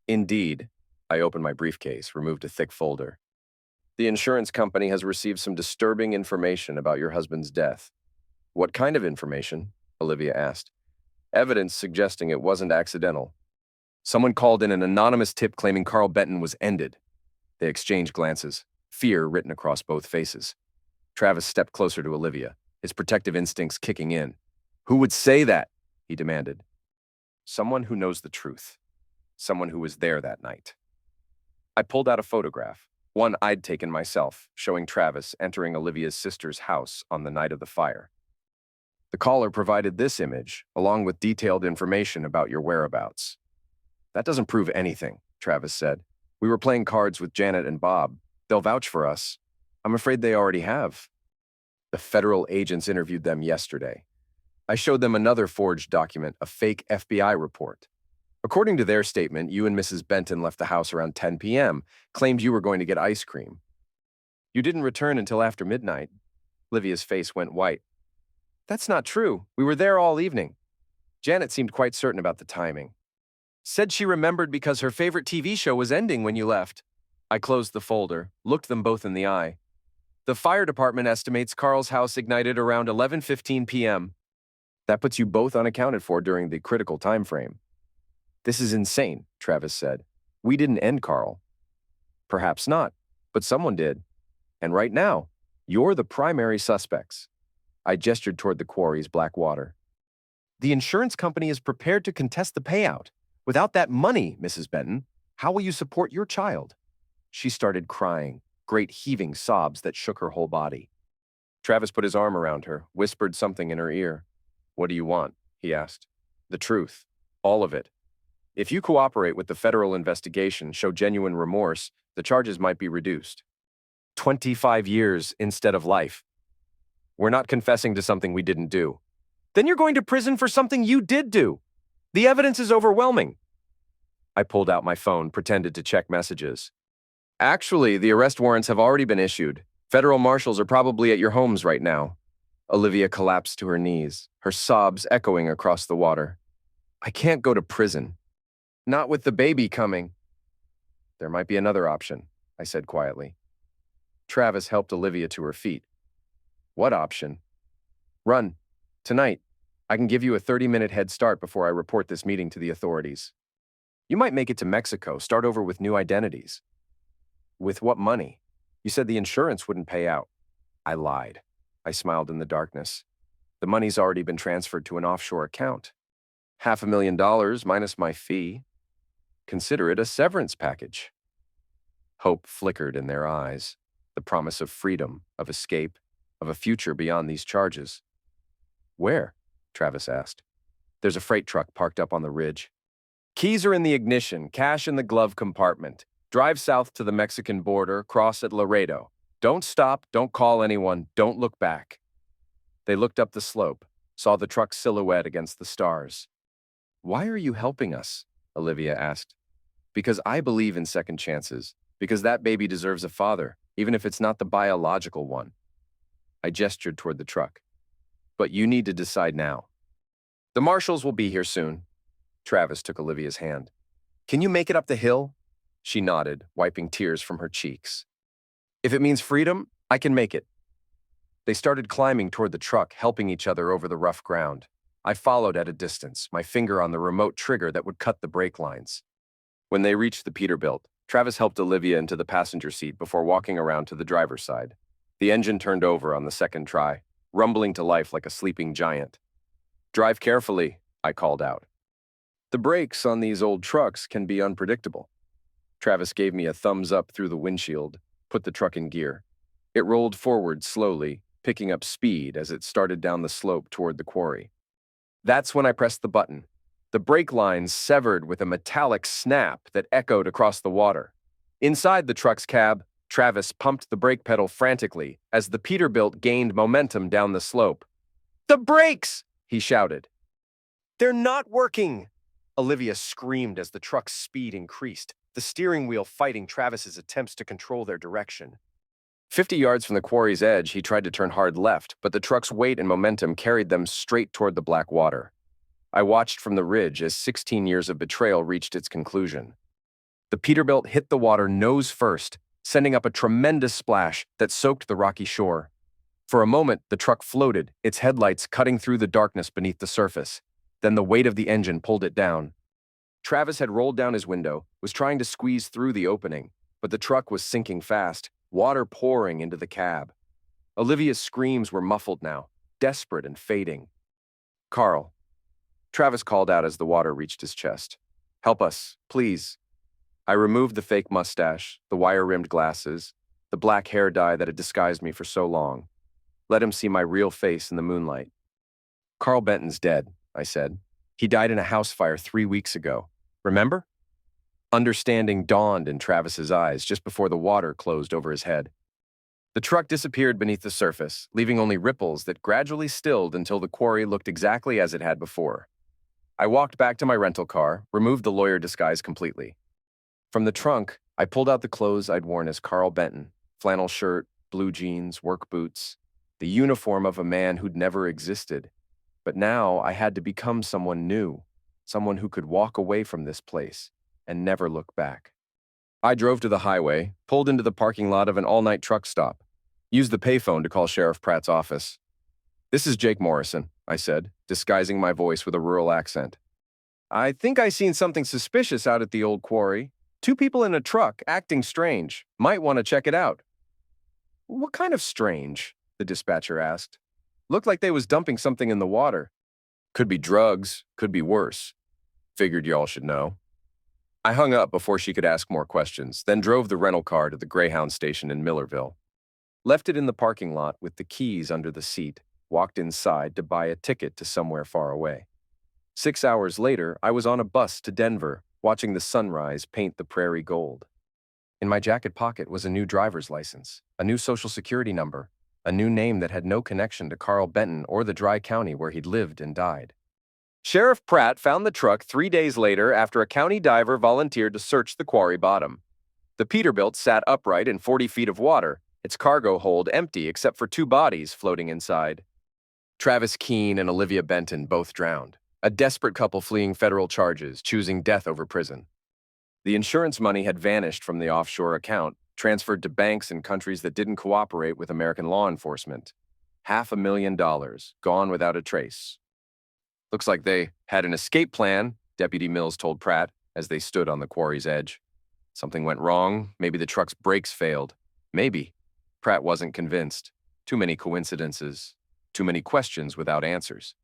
Speaker 2: Indeed. I opened my briefcase, removed a thick folder. The insurance company has received some disturbing information about your husband's death. What kind of information? Olivia asked. evidence suggesting it wasn't accidental. Someone called in an anonymous tip claiming Carl Benton was ended. They exchanged glances, fear written across both faces. Travis stepped closer to Olivia, his protective instincts kicking in. "Who would say that?" he demanded. "Someone who knows the truth. Someone who was there that night." I pulled out a photograph, one I'd taken myself, showing Travis entering Olivia's sister's house on the night of the fire. The caller provided this image, along with detailed information about your whereabouts. "That doesn't prove anything," Travis said. "We were playing cards with Janet and Bob. They'll vouch for us." "I'm afraid they already have." "The federal agents interviewed them yesterday. I showed them another forged document, a fake FBI report. According to their statement, you and Mrs. Benton left the house around 10 p.m., claimed you were going to get ice cream. You didn't return until after midnight." Livia's face went white. "That's not true. We were there all evening." Janet seemed quite certain about the timing. "Said she remembered because her favorite TV show was ending when you left." I closed the folder, looked them both in the eye. "The fire department estimates Carl's house ignited around 11:15 p.m. That puts you both unaccounted for during the critical time frame." "This is insane," Travis said. "We didn't end Carl." "Perhaps not, but someone did. And right now, you're the primary suspects." I gestured toward the quarry's black water. "The insurance company is prepared to contest the payout. Without that money, Mrs. Benton, how will you support your child?" She started crying, great heaving sobs that shook her whole body. Travis put his arm around her, whispered something in her ear. "What do you want?" he asked. "The truth. All of it. If you cooperate with the federal investigation, show genuine remorse, the charges might be reduced. 25 years instead of life. We're not confessing to something we didn't do." "Then you're going to prison for something you did do. The evidence is overwhelming." I pulled out my phone, pretended to check messages. "Actually, the arrest warrants have already been issued. Federal marshals are probably at your homes right now." Olivia collapsed to her knees, her sobs echoing across the water. "I can't go to prison. Not with the baby coming." "There might be another option," I said quietly. Travis helped Olivia to her feet. "What option?" "Run. Tonight. I can give you a 30-minute head start before I report this meeting to the authorities. You might make it to Mexico, start over with new identities." "With what money? You said the insurance wouldn't pay out." I lied. I smiled in the darkness. "The money's already been transferred to an offshore account. $500,000 minus my fee. Consider it a severance package." Hope flickered in their eyes, the promise of freedom, of escape, of a future beyond these charges. "Where?" Travis asked. "There's a freight truck parked up on the ridge. Keys are in the ignition, cash in the glove compartment. Drive south to the Mexican border, cross at Laredo. Don't stop, don't call anyone, don't look back." They looked up the slope, saw the truck's silhouette against the stars. "Why are you helping us?" Olivia asked. "Because I believe in second chances, because that baby deserves a father, even if it's not the biological one." I gestured toward the truck. "But you need to decide now." "The marshals will be here soon." Travis took Olivia's hand. "Can you make it up the hill?" She nodded, wiping tears from her cheeks. "If it means freedom, I can make it." They started climbing toward the truck, helping each other over the rough ground. I followed at a distance, my finger on the remote trigger that would cut the brake lines. When they reached the Peterbilt, Travis helped Olivia into the passenger seat before walking around to the driver's side. The engine turned over on the second try, rumbling to life like a sleeping giant. "Drive carefully," I called out. "The brakes on these old trucks can be unpredictable." Travis gave me a thumbs up through the windshield, put the truck in gear. It rolled forward slowly, picking up speed as it started down the slope toward the quarry. That's when I pressed the button. The brake lines severed with a metallic snap that echoed across the water. Inside the truck's cab, Travis pumped the brake pedal frantically as the Peterbilt gained momentum down the slope. "The brakes!" he shouted. "They're not working!" Olivia screamed as the truck's speed increased, the steering wheel fighting Travis's attempts to control their direction. 50 yards from the quarry's edge, he tried to turn hard left, but the truck's weight and momentum carried them straight toward the black water. I watched from the ridge as 16 years of betrayal reached its conclusion. The Peterbilt hit the water nose first, sending up a tremendous splash that soaked the rocky shore. For a moment, the truck floated, its headlights cutting through the darkness beneath the surface. Then the weight of the engine pulled it down. Travis had rolled down his window, was trying to squeeze through the opening, but the truck was sinking fast, water pouring into the cab. Olivia's screams were muffled now, desperate and fading. "Carl," Travis called out as the water reached his chest. "Help us, please." I removed the fake mustache, the wire-rimmed glasses, the black hair dye that had disguised me for so long. Let him see my real face in the moonlight. "Carl Benton's dead," I said. "He died in a house fire 3 weeks ago. Remember?" Understanding dawned in Travis's eyes just before the water closed over his head. The truck disappeared beneath the surface, leaving only ripples that gradually stilled until the quarry looked exactly as it had before. I walked back to my rental car, removed the lawyer disguise completely. From the trunk, I pulled out the clothes I'd worn as Carl Benton: flannel shirt, blue jeans, work boots, the uniform of a man who'd never existed. But now I had to become someone new, someone who could walk away from this place and never look back. I drove to the highway, pulled into the parking lot of an all-night truck stop, used the payphone to call Sheriff Pratt's office. "This is Jake Morrison," I said, disguising my voice with a rural accent. "I think I seen something suspicious out at the old quarry. 2 people in a truck acting strange. Might want to check it out." "What kind of strange?" the dispatcher asked. "Looked like they was dumping something in the water." "Could be drugs, could be worse. Figured y'all should know." I hung up before she could ask more questions, then drove the rental car to the Greyhound station in Millerville. Left it in the parking lot with the keys under the seat, walked inside to buy a ticket to somewhere far away. 6 hours later, I was on a bus to Denver, watching the sunrise paint the prairie gold. In my jacket pocket was a new driver's license, a new social security number, a new name that had no connection to Carl Benton or the dry county where he'd lived and died. Sheriff Pratt found the truck 3 days later after a county diver volunteered to search the quarry bottom. The Peterbilt sat upright in 40 feet of water, its cargo hold empty except for 2 bodies floating inside. Travis Keene and Olivia Benton both drowned, a desperate couple fleeing federal charges, choosing death over prison. The insurance money had vanished from the offshore account, transferred to banks in countries that didn't cooperate with American law enforcement. $500,000 gone without a trace. "Looks like they had an escape plan," Deputy Mills told Pratt as they stood on the quarry's edge. "Something went wrong. Maybe the truck's brakes failed. Maybe." Pratt wasn't convinced. Too many coincidences. Too many questions without answers.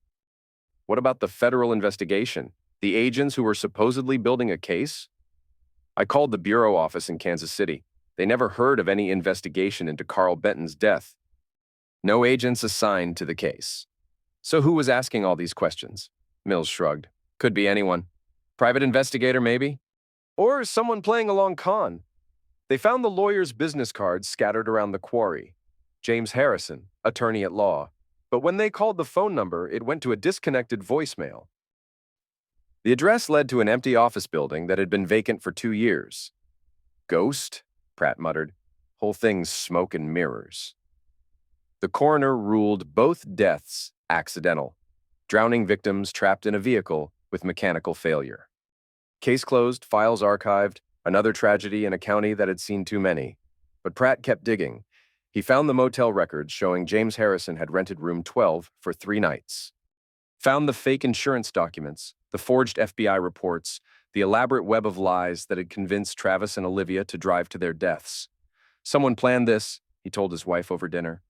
Speaker 2: What about the federal investigation? The agents who were supposedly building a case? I called the bureau office in Kansas City. They never heard of any investigation into Carl Benton's death. No agents assigned to the case. So who was asking all these questions? Mills shrugged. Could be anyone. Private investigator, maybe? Or someone playing along con. They found the lawyer's business cards scattered around the quarry. James Harrison, attorney at law. But when they called the phone number, it went to a disconnected voicemail. The address led to an empty office building that had been vacant for 2 years. "Ghost?" Pratt muttered. "Whole thing's smoke and mirrors." The coroner ruled both deaths accidental. Drowning victims trapped in a vehicle with mechanical failure. Case closed, files archived, another tragedy in a county that had seen too many. But Pratt kept digging. He found the motel records showing James Harrison had rented room 12 for 3 nights. Found the fake insurance documents, the forged FBI reports, the elaborate web of lies that had convinced Travis and Olivia to drive to their deaths. Someone planned this, he told his wife over dinner.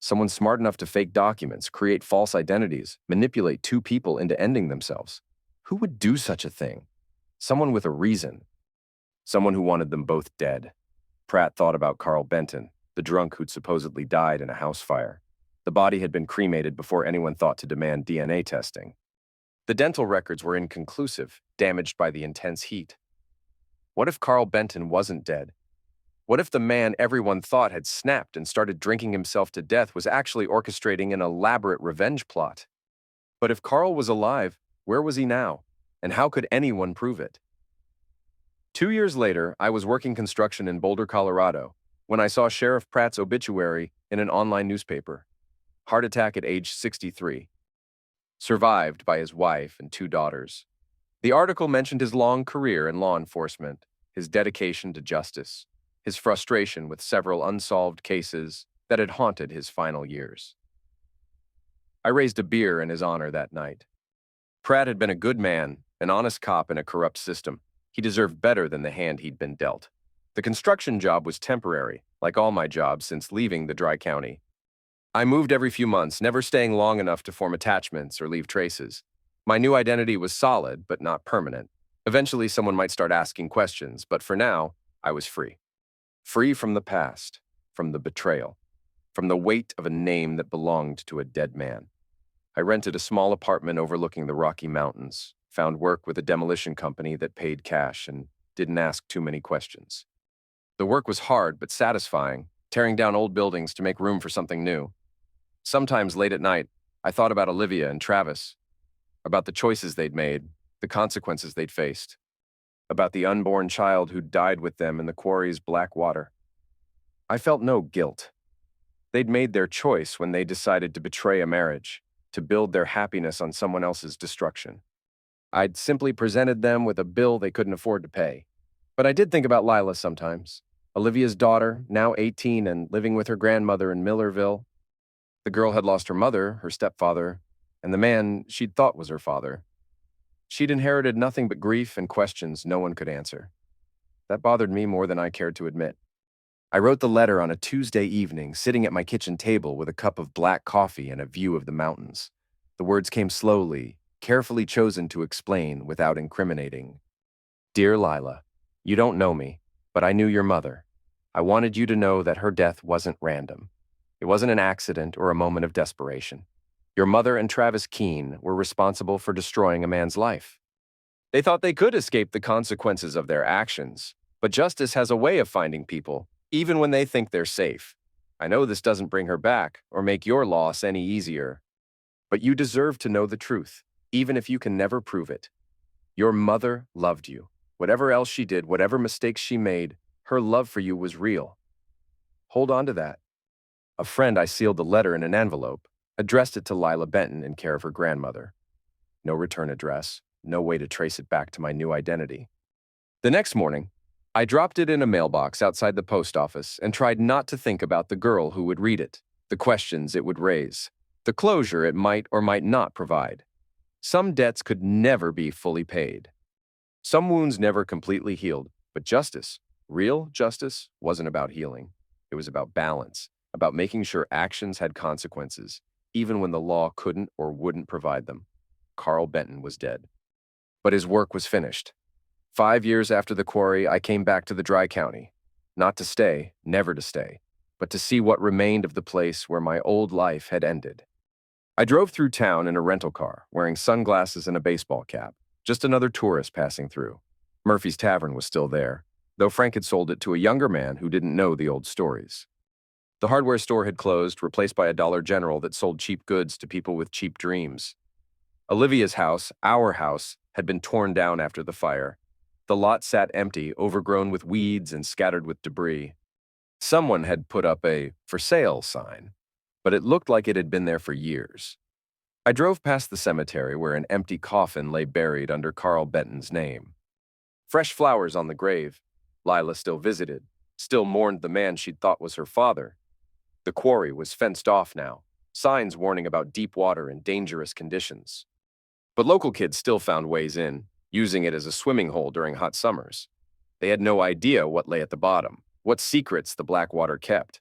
Speaker 2: Someone smart enough to fake documents, create false identities, manipulate 2 people into ending themselves. Who would do such a thing? Someone with a reason. Someone who wanted them both dead. Pratt thought about Carl Benton, the drunk who'd supposedly died in a house fire. The body had been cremated before anyone thought to demand DNA testing. The dental records were inconclusive, damaged by the intense heat. What if Carl Benton wasn't dead? What if the man everyone thought had snapped and started drinking himself to death was actually orchestrating an elaborate revenge plot? But if Carl was alive, where was he now? And how could anyone prove it? 2 years later, I was working construction in Boulder, Colorado, when I saw Sheriff Pratt's obituary in an online newspaper. Heart attack at age 63. Survived by his wife and 2 daughters. The article mentioned his long career in law enforcement, his dedication to justice, his frustration with several unsolved cases that had haunted his final years. I raised a beer in his honor that night. Pratt had been a good man, an honest cop in a corrupt system. He deserved better than the hand he'd been dealt. The construction job was temporary, like all my jobs since leaving the dry county. I moved every few months, never staying long enough to form attachments or leave traces. My new identity was solid, but not permanent. Eventually, someone might start asking questions, but for now, I was free. Free from the past, from the betrayal, from the weight of a name that belonged to a dead man. I rented a small apartment overlooking the Rocky Mountains, found work with a demolition company that paid cash and didn't ask too many questions. The work was hard but satisfying, tearing down old buildings to make room for something new. Sometimes late at night, I thought about Olivia and Travis, about the choices they'd made, the consequences they'd faced, about the unborn child who died with them in the quarry's black water. I felt no guilt. They'd made their choice when they decided to betray a marriage, to build their happiness on someone else's destruction. I'd simply presented them with a bill they couldn't afford to pay. But I did think about Lila sometimes. Olivia's daughter, now 18 and living with her grandmother in Millerville. The girl had lost her mother, her stepfather, and the man she'd thought was her father. She'd inherited nothing but grief and questions no one could answer. That bothered me more than I cared to admit. I wrote the letter on a Tuesday evening, sitting at my kitchen table with a cup of black coffee and a view of the mountains. The words came slowly, carefully chosen to explain without incriminating. Dear Lila, you don't know me, but I knew your mother. I wanted you to know that her death wasn't random. It wasn't an accident or a moment of desperation. Your mother and Travis Keene were responsible for destroying a man's life. They thought they could escape the consequences of their actions, but justice has a way of finding people, even when they think they're safe. I know this doesn't bring her back or make your loss any easier, but you deserve to know the truth, even if you can never prove it. Your mother loved you. Whatever else she did, whatever mistakes she made, her love for you was real. Hold on to that. A friend I sealed the letter in an envelope, addressed it to Lila Benton in care of her grandmother. No return address, no way to trace it back to my new identity. The next morning, I dropped it in a mailbox outside the post office and tried not to think about the girl who would read it, the questions it would raise, the closure it might or might not provide. Some debts could never be fully paid. Some wounds never completely healed, but justice, real justice, wasn't about healing. It was about balance, about making sure actions had consequences, even when the law couldn't or wouldn't provide them. Carl Benton was dead. But his work was finished. 5 years after the quarry, I came back to the dry county. Not to stay, never to stay, but to see what remained of the place where my old life had ended. I drove through town in a rental car, wearing sunglasses and a baseball cap, just another tourist passing through. Murphy's Tavern was still there, though Frank had sold it to a younger man who didn't know the old stories. The hardware store had closed, replaced by a Dollar General that sold cheap goods to people with cheap dreams. Olivia's house, our house, had been torn down after the fire. The lot sat empty, overgrown with weeds and scattered with debris. Someone had put up a "for sale" sign, but it looked like it had been there for years. I drove past the cemetery where an empty coffin lay buried under Carl Benton's name. Fresh flowers on the grave. Lila still visited, still mourned the man she'd thought was her father. The quarry was fenced off now, signs warning about deep water and dangerous conditions. But local kids still found ways in, using it as a swimming hole during hot summers. They had no idea what lay at the bottom, what secrets the black water kept.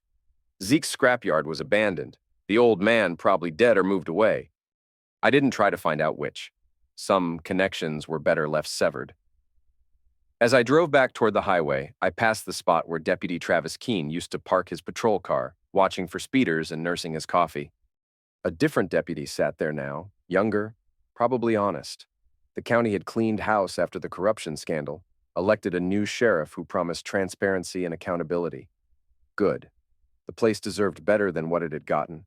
Speaker 2: Zeke's scrapyard was abandoned, the old man probably dead or moved away. I didn't try to find out which. Some connections were better left severed. As I drove back toward the highway, I passed the spot where Deputy Travis Keene used to park his patrol car, watching for speeders and nursing his coffee. A different deputy sat there now, younger, probably honest. The county had cleaned house after the corruption scandal, elected a new sheriff who promised transparency and accountability. Good. The place deserved better than what it had gotten.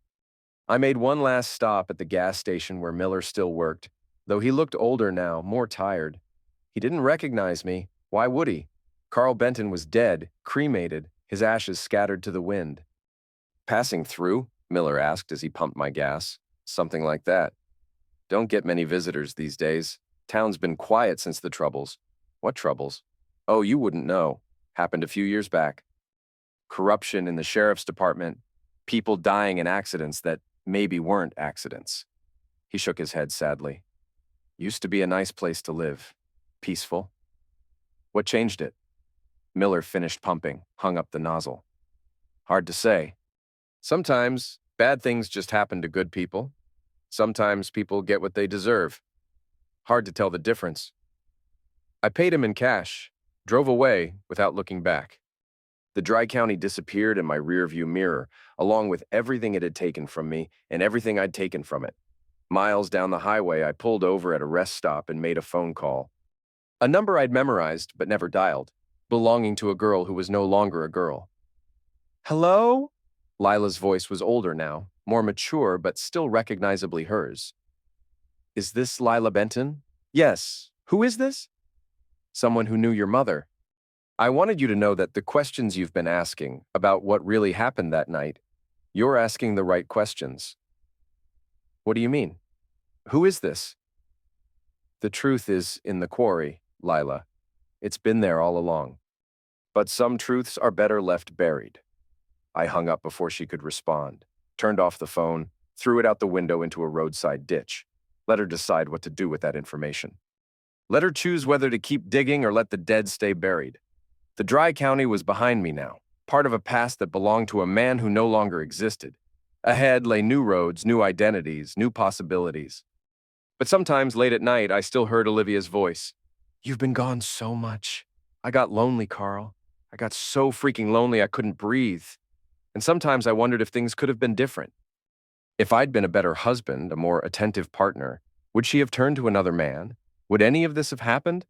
Speaker 2: I made one last stop at the gas station where Miller still worked, though he looked older now, more tired. He didn't recognize me. Why would he? Carl Benton was dead, cremated, his ashes scattered to the wind. Passing through? Miller asked as he pumped my gas. Something like that. Don't get many visitors these days. Town's been quiet since the Troubles. What troubles? Oh, you wouldn't know. Happened a few years back. Corruption in the sheriff's department. People dying in accidents that maybe weren't accidents. He shook his head sadly. Used to be a nice place to live. Peaceful. What changed it? Miller finished pumping, hung up the nozzle. Hard to say. Sometimes bad things just happen to good people. Sometimes people get what they deserve. Hard to tell the difference. I paid him in cash, drove away without looking back. The dry county disappeared in my rearview mirror, along with everything it had taken from me and everything I'd taken from it. Miles down the highway, I pulled over at a rest stop and made a phone call. A number I'd memorized but never dialed, belonging to a girl who was no longer a girl. Hello? Lila's voice was older now, more mature but still recognizably hers. Is this Lila Benton? Yes. Who is this? Someone who knew your mother. I wanted you to know that the questions you've been asking about what really happened that night, you're asking the right questions. What do you mean? Who is this? The truth is in the quarry, Lila. It's been there all along. But some truths are better left buried. I hung up before she could respond, turned off the phone, threw it out the window into a roadside ditch. Let her decide what to do with that information. Let her choose whether to keep digging or let the dead stay buried. The dry county was behind me now, part of a past that belonged to a man who no longer existed. Ahead lay new roads, new identities, new possibilities. But sometimes late at night, I still heard Olivia's voice. You've been gone so much. I got lonely, Carl. I got so freaking lonely I couldn't breathe. And sometimes I wondered if things could have been different. If I'd been a better husband, a more attentive partner, would she have turned to another man? Would any of this have happened?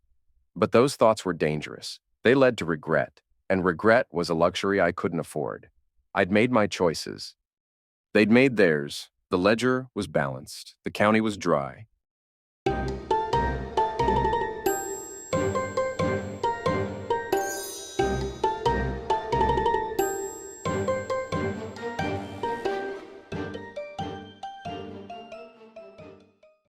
Speaker 2: But those thoughts were dangerous. They led to regret, and regret was a luxury I couldn't afford. I'd made my choices. They'd made theirs. The ledger was balanced. The county was dry.